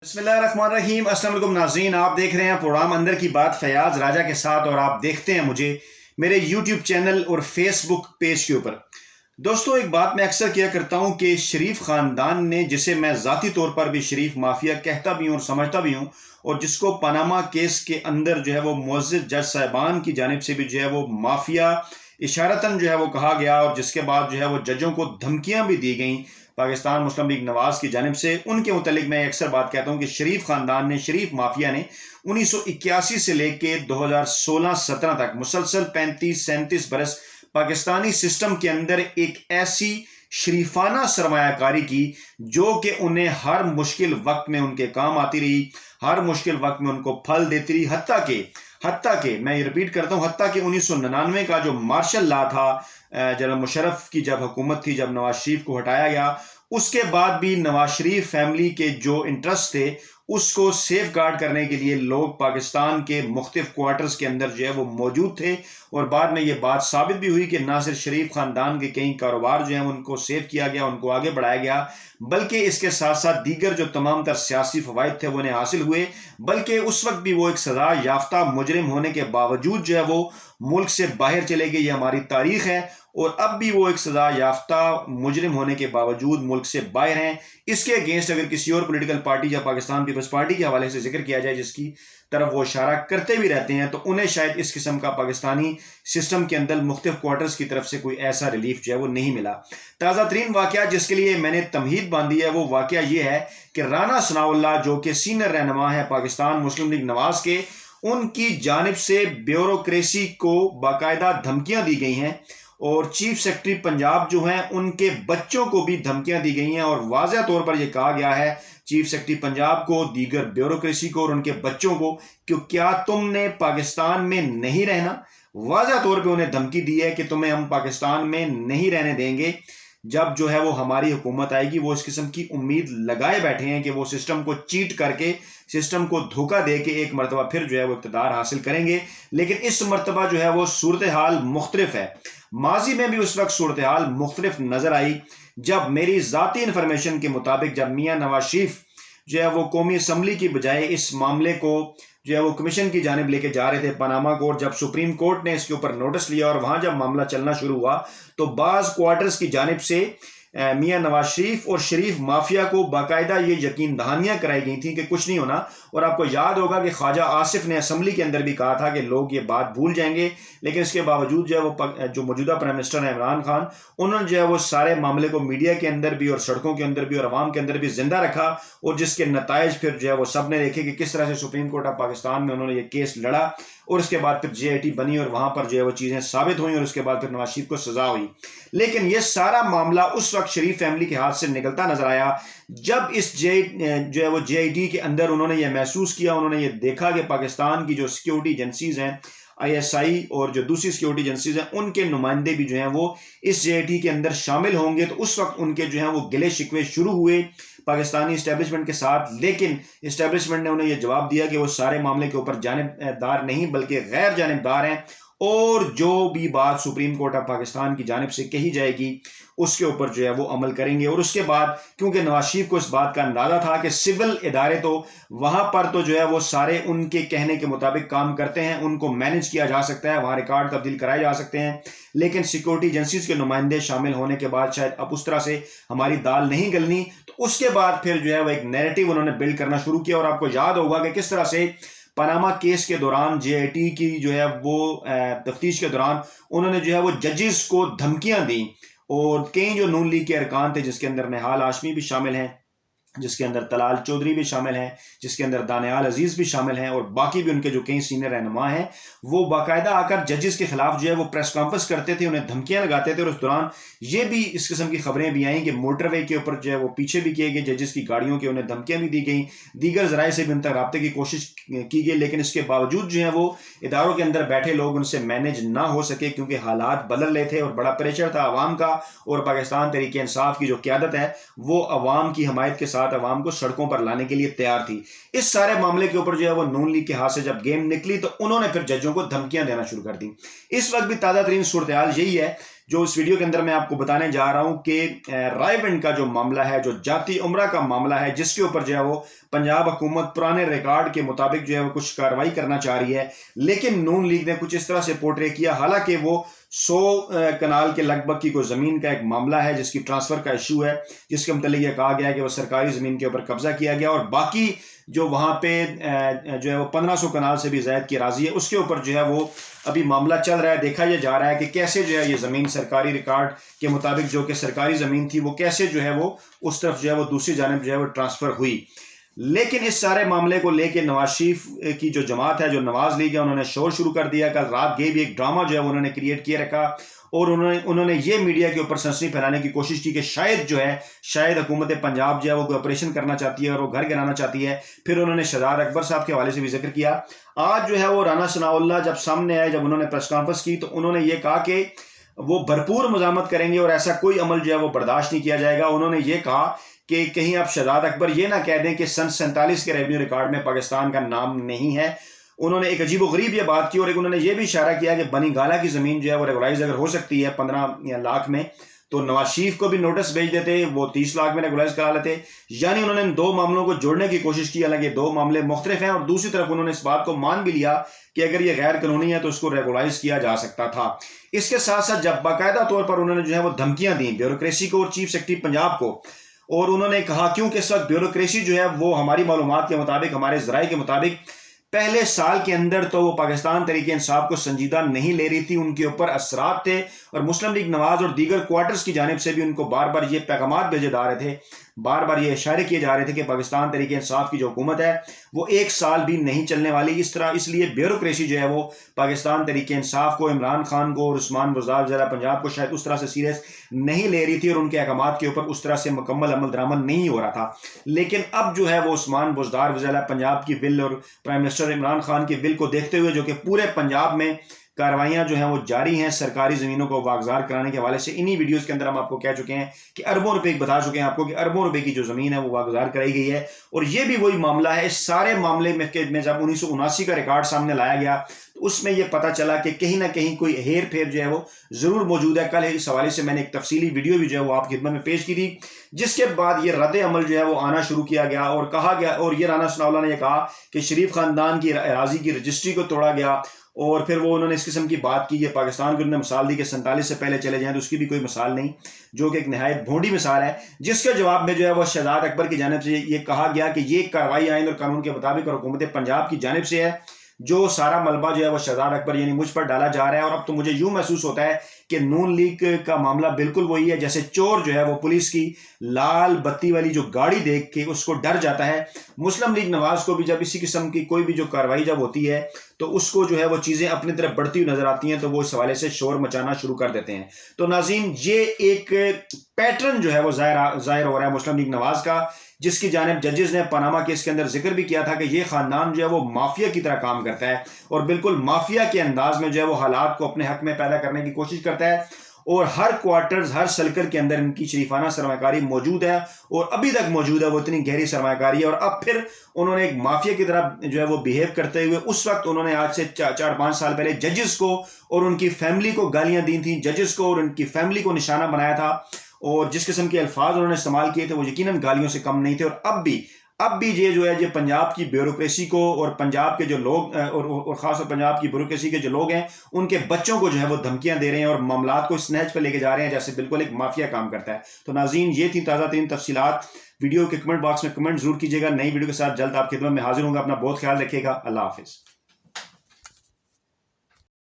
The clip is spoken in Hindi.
बिस्मिल्लाहिर्रहमानिर्रहीम। अस्सलाम वालेकुम नाज़रीन, आप देख रहे हैं प्रोग्राम अंदर की बात फयाज राजा के साथ और आप देखते हैं मुझे मेरे यूट्यूब चैनल और फेसबुक पेज के ऊपर। दोस्तों, एक बात मैं अक्सर किया करता हूं कि शरीफ खानदान ने, जिसे मैं ज़ाती तौर पर भी शरीफ माफिया कहता भी हूं और समझता भी हूं, और जिसको पनामा केस के अंदर जो है वो मुअज़्ज़िज़ जज साहिबान की जानिब से भी जो है वो माफिया इशारतन जो है वो कहा गया, और जिसके बाद जो है वो जजों को धमकियां भी दी गई पाकिस्तान मुस्लिम लीग नवाज की जानिब से। उनके मुतालिक मैं अक्सर बात कहता हूं कि शरीफ खानदान ने, शरीफ माफिया ने 1981 से लेके 2016-17 तक मुसलसल 35-37 बरस पाकिस्तानी सिस्टम के अंदर एक ऐसी शरीफाना सरमायाकारी की जो कि उन्हें हर मुश्किल वक्त में उनके काम आती रही, हर मुश्किल वक्त में उनको फल देती रही। हत्ता के मैं ये रिपीट करता हूं, हत्ता के 1999 का जो मार्शल लॉ था, जनरल मुशर्रफ की जब हुकूमत थी, जब नवाज शरीफ को हटाया गया, उसके बाद भी नवाज शरीफ फैमिली के जो इंटरेस्ट थे उसको सेफ गार्ड करने के लिए लोग पाकिस्तान के मुख्तलिफ क्वार्टर्स के अंदर जो है वो मौजूद थे। और बाद में ये बात साबित भी हुई कि ना सिर्फ शरीफ खानदान के कई कारोबार जो हैं उनको सेव किया गया, उनको आगे बढ़ाया गया, बल्कि इसके साथ साथ दीगर जो तमाम तर सियासी फवायद थे वो उन्हें हासिल हुए। बल्कि उस वक्त भी वो एक सजा याफ्ता मुजरिम होने के बावजूद जो है वो मुल्क से बाहर चले गए, ये हमारी तारीख है। और अब भी वो एक सजा याफ्ता मुजरिम होने के बावजूद मुल्क से बाहर हैं। इसके अगेंस्ट अगर किसी और पॉलिटिकल पार्टी या पाकिस्तान पीपल्स पार्टी के हवाले से जिक्र किया जाए, जिसकी तरफ वो इशारा करते भी रहते हैं, तो उन्हें शायद इस किस्म का पाकिस्तानी सिस्टम के अंदर मुख्तलिफ क्वार्टर्स की तरफ से कोई ऐसा रिलीफ जो है वो नहीं मिला। ताज़ा तरीन वाकया जिसके लिए मैंने तमहीद बांधी है, वो वाकया ये है कि राना सनाउल्लाह, जो कि सीनियर रहनुमा है पाकिस्तान मुस्लिम लीग नवाज के, उनकी जानिब से ब्यूरोक्रेसी को बाकायदा धमकियां दी गई हैं, और चीफ सेक्रेटरी पंजाब जो हैं उनके बच्चों को भी धमकियां दी गई हैं। और वाज़ेह तौर पर यह कहा गया है चीफ सेक्रेटरी पंजाब को, दीगर ब्यूरोक्रेसी को और उनके बच्चों को कि क्या तुमने पाकिस्तान में नहीं रहना। वाज़ेह तौर पे उन्हें धमकी दी है कि तुम्हें हम पाकिस्तान में नहीं रहने देंगे। जब जो है वो हमारी हुकूमत आएगी, वो इस किस्म की उम्मीद लगाए बैठे हैं कि वो सिस्टम को चीट करके, सिस्टम को धोखा दे के एक मरतबा फिर जो है वो इक़्तिदार हासिल करेंगे। लेकिन इस मरतबा जो है वो सूरत हाल मुख्तलिफ है। माजी में भी उस वक्त सूरत हाल मुख्तलिफ नजर आई जब मेरी ज़ाती इंफॉर्मेशन के मुताबिक जब मियाँ नवाज शरीफ जो है वो कौमी असम्बली की बजाय इस मामले को जो है वो कमीशन की जानिब लेके जा रहे थे पनामा कोर्ट, जब सुप्रीम कोर्ट ने इसके ऊपर नोटिस लिया और वहां जब मामला चलना शुरू हुआ, तो बाज़ क्वार्टर्स की जानिब से मियाँ नवाज शरीफ और शरीफ माफिया को बाकायदा ये यकीन दहानियां कराई गई थी कि कुछ नहीं होना। और आपको याद होगा कि ख्वाजा आसिफ ने असम्बली के अंदर भी कहा था कि लोग ये बात भूल जाएंगे, लेकिन इसके बावजूद जो है वो जो मौजूदा प्राइम मिनिस्टर है इमरान खान, उन्होंने जो है वो सारे मामले को मीडिया के अंदर भी और सड़कों के अंदर भी और अवाम के अंदर भी जिंदा रखा, और जिसके नतायज फिर जो है वो सब ने देखे कि किस तरह से सुप्रीम कोर्ट ऑफ पाकिस्तान में उन्होंने ये केस लड़ा, और उसके बाद फिर JIT बनी और वहां पर जो है वो चीजें साबित हुई, और उसके बाद फिर नवाज शरीफ को सजा हुई। लेकिन ये सारा मामला उस वक्त शरीफ फैमिली के हाथ से निकलता नजर आया जब इस जो है वो JIT के अंदर उन्होंने ये महसूस किया, उन्होंने ये देखा कि पाकिस्तान की जो सिक्योरिटी एजेंसीज हैं, ISI और जो दूसरी सिक्योरिटी एजेंसीज हैं, उनके नुमाइंदे भी जो हैं वो इस JIT के अंदर शामिल होंगे। तो उस वक्त उनके जो हैं वो गिले शिकवे शुरू हुए पाकिस्तानी इस्टेब्लिशमेंट के साथ। लेकिन इस्टेब्लिशमेंट ने उन्हें यह जवाब दिया कि वो सारे मामले के ऊपर जानिबदार नहीं बल्कि गैर जानिबदार हैं, और जो भी बात सुप्रीम कोर्ट ऑफ पाकिस्तान की जानिब से कही जाएगी उसके ऊपर जो है वो अमल करेंगे। और उसके बाद क्योंकि नवाज शरीफ को इस बात का अंदाजा था कि सिविल इदारे तो वहां पर तो जो है वो सारे उनके कहने के मुताबिक काम करते हैं, उनको मैनेज किया जा सकता है, वहां रिकॉर्ड तब्दील कराए जा सकते हैं, लेकिन सिक्योरिटी एजेंसीज के नुमाइंदे शामिल होने के बाद शायद अब उस तरह से हमारी दाल नहीं गलनी। तो उसके बाद फिर जो है वो एक नैरेटिव उन्होंने बिल्ड करना शुरू किया। और आपको याद होगा कि किस तरह से पनामा केस के दौरान JIT की जो है वो तफ्तीश के दौरान उन्होंने जो है वो जजेस को धमकियां दी, और कई जो नून लीग के अरकान थे, जिसके अंदर निहाल हाशमी भी शामिल हैं, जिसके अंदर तलाल चौधरी भी शामिल हैं, जिसके अंदर दानियाल अजीज भी शामिल हैं, और बाकी भी उनके जो कई सीनियर रहनुमा हैं, वो बाकायदा आकर जजेस के खिलाफ जो है वो प्रेस कॉन्फ्रेंस करते थे, उन्हें धमकियां लगाते थे। और उस दौरान ये भी इस किस्म की खबरें भी आई कि मोटरवे के ऊपर जो है वो पीछे भी किए गए जजेस की गाड़ियों के, उन्हें धमकियां भी दी गई, दीगर जराये से भी उन तक रब्ते की कोशिश की गई। लेकिन इसके बावजूद जो है वो इदारों के अंदर बैठे लोग उनसे मैनेज ना हो सके, क्योंकि हालात बदल रहे थे और बड़ा प्रेशर था अवाम का। और पाकिस्तान तहरीक इंसाफ की जो क्यादत है वो अवाम की हमायत के साथ अवाम को सड़कों पर लाने के लिए तैयार थी। इस सारे मामले के ऊपर जो है वो नून लीग के हाथ से जब गेम निकली, तो उन्होंने फिर जजों को धमकियां देना शुरू कर दी। इस वक्त भी ताजा तरीन सूरत हाल यही है। जो इस वीडियो के अंदर मैं आपको बताने जा रहा हूं कि रायबंड का जो मामला है, जो जाती उम्रा का मामला है, जिसके ऊपर जो है वो पंजाब हुकूमत पुराने रिकॉर्ड के मुताबिक जो है वो कुछ कार्रवाई करना चाह रही है, लेकिन नून लीग ने कुछ इस तरह से पोर्ट्रे किया, हालांकि वो 100 कनाल के लगभग की कोई जमीन का एक मामला है जिसकी ट्रांसफर का इशू है, जिसके मतलब यह कहा गया है कि वो सरकारी जमीन के ऊपर कब्जा किया गया और बाकी जो वहां पे जो है वो 1500 कनाल से भी ज्यादा की राजी है, उसके ऊपर जो है वो अभी मामला चल रहा है। देखा यह जा रहा है कि कैसे जो है ये जमीन सरकारी रिकॉर्ड के मुताबिक जो कि सरकारी जमीन थी वो कैसे जो है वो उस तरफ जो है वो दूसरी जानिब जो है वो ट्रांसफर हुई। लेकिन इस सारे मामले को लेकर नवाज शरीफ की जो जमात है, जो नवाज लीग है, उन्होंने शोर शुरू कर दिया। कल रात ये भी एक ड्रामा जो है उन्होंने क्रिएट किए रखा और उन्होंने ये मीडिया के ऊपर सनसनी फैलाने की कोशिश की कि शायद हुकूमत पंजाब जो है वो कोई ऑपरेशन करना चाहती है और वो घर गिराना चाहती है। फिर उन्होंने शहजाद अकबर साहब के हवाले से भी जिक्र किया। आज जो है वो राना सनाउल्लाह जब सामने आए, जब उन्होंने प्रेस कॉन्फ्रेंस की, तो उन्होंने ये कहा कि वो भरपूर मजामत करेंगे और ऐसा कोई अमल जो है वो बर्दाश्त नहीं किया जाएगा। उन्होंने ये कहा कि कहीं आप शहजाद अकबर ये ना कह दें कि सन 47 के रेवेन्यू रिकॉर्ड में पाकिस्तान का नाम नहीं है। उन्होंने एक अजीब गरीब ये बात की और एक उन्होंने ये भी इशारा किया कि बनी गाला की जमीन जो है वो रेगुलाइज अगर हो सकती है 15 लाख में, तो नवाज शरीफ को भी नोटिस भेज देते, वो 30 लाख में रेगुलाइज करा लेते। यानी उन्होंने इन दो मामलों को जोड़ने की कोशिश की, हालांकि दो मामले मुख्तलिफ हैं, और दूसरी तरफ उन्होंने इस बात को मान भी लिया कि अगर ये गैर कानूनी है तो उसको रेगुलाइज किया जा सकता था। इसके साथ साथ जब बाकायदा तौर पर उन्होंने जो है वो धमकियां दी ब्यूरोक्रेसी को और चीफ सेक्रेटरी पंजाब को, और उन्होंने कहा क्योंकि इस वक्त ब्यूरोक्रेसी जो है वो हमारी मालूमात के मुताबिक, हमारे जराये के मुताबिक पहले साल के अंदर तो वो पाकिस्तान तरीके इंसाफ को संजीदा नहीं ले रही थी, उनके ऊपर असरात थे और मुस्लिम लीग नवाज और दीगर क्वार्टर्स की जानिब से भी उनको बार बार ये पैगामात भेजे जा रहे थे, बार बार ये इशारे किए जा रहे थे कि पाकिस्तान तरीके इंसाफ की जो हुकूमत है वो एक साल भी नहीं चलने वाली। इसलिए ब्यूरोक्रेसी जो है वो पाकिस्तान तरीके इंसाफ को, इमरान खान को और उस्मान बुज़दार ज़िला पंजाब को शायद उस तरह से सीरियस नहीं ले रही थी और उनके अहकामात के ऊपर उस तरह से मुकम्मल अमल दरामद नहीं हो रहा था। लेकिन अब जो है वो उस्मान बुज़दार ज़िला पंजाब की बिल और प्राइम मिनिस्टर इमरान खान की बिल को देखते हुए, जो कि पूरे पंजाब में कार्रवाइयां जो हैं वो जारी हैं सरकारी जमीनों को वागजार कराने के हवाले से, इन्हीं वीडियोस के अंदर हम आपको कह चुके हैं कि अरबों रुपए बता चुके हैं आपको कि अरबों रुपए की जो जमीन है वो वागजार कराई गई है। और ये भी वही मामला है। इस सारे मामले में जब 1979 का रिकॉर्ड सामने लाया गया तो उसमें यह पता चला कि कहीं ना कहीं कोई हेर फेर जो है वो जरूर मौजूद है। कल इस हवाले से मैंने एक तफसीली वीडियो भी जो है वो आपकी खिदमत में पेश की थी, जिसके बाद ये रद्द अमल जो है वो आना शुरू किया गया और कहा गया, और ये राना सनाउल्लाह ने यह कहा कि शरीफ खानदान की अराजी की रजिस्ट्री को तोड़ा गया। और फिर वो उन्होंने इस किस्म की बात की, ये पाकिस्तान को उन्होंने मिसाल दी कि 47 से पहले चले जाएं, तो उसकी भी कोई मिसाल नहीं, जो कि एक नहायत भोंडी मिसाल है। जिसके जवाब में जो है वो शहजाद अकबर की जानिब से ये कहा गया कि ये कार्रवाई आइन और कानून के मुताबिक और हुकूमत पंजाब की जानिब से है। जो सारा मलबा जो है वो शहजाद अकबर यानी मुझ पर डाला जा रहा है। और अब तो मुझे यूं महसूस होता है कि नून लीग का मामला बिल्कुल वही है जैसे चोर जो है वो पुलिस की लाल बत्ती वाली जो गाड़ी देख के उसको डर जाता है। मुस्लिम लीग नवाज को भी जब इसी किस्म की कोई भी जो कार्रवाई जब होती है तो उसको जो है वो चीजें अपनी तरफ बढ़ती हुई नजर आती हैं, तो वो इस हवाले से शोर मचाना शुरू कर देते हैं। तो नाज़रीन, ये एक पैटर्न जो है वो जाहिर हो रहा है मुस्लिम लीग नवाज का, जिसकी जानिब जजेस ने पनामा केस के अंदर जिक्र भी किया था कि ये खानदान जो है वो माफिया की तरह काम करता है और बिल्कुल माफिया के अंदाज में जो है वो हालात को अपने हक में पैदा करने की कोशिश करता है। और हर क्वार्टर्स, हर सर्कल के अंदर इनकी शरीफाना सरमाकारी मौजूद है और अभी तक मौजूद है। वो इतनी गहरी सरमाकारी है और अब फिर उन्होंने एक माफिया की तरह जो है वो बिहेव करते हुए, उस वक्त उन्होंने आज से 4-5 साल पहले जजेस को और उनकी फैमिली को गालियां दी थी, जजेस को और उनकी फैमिली को निशाना बनाया था, और जिस किस्म के अल्फाज उन्होंने इस्तेमाल किए थे वो यकीनन गालियों से कम नहीं थे। और अब भी ये जो है ये पंजाब की ब्यूरोक्रेसी को और पंजाब के जो लोग और खासतौर पंजाब की ब्यूरोक्रेसी के जो लोग हैं उनके बच्चों को जो है वो धमकियां दे रहे हैं और मामलात को स्नैच पर लेके जा रहे हैं जैसे बिल्कुल एक माफिया काम करता है। तो नाज़रीन, ये थी ताज़ा तरीन तफसीलात। वीडियो के कमेंट बॉक्स में कमेंट जरूर कीजिएगा। नई वीडियो के साथ जल्द आपकी खिदमत में हाजिर होंगे। अपना बहुत ख्याल रखिएगा। अल्लाह हाफिज।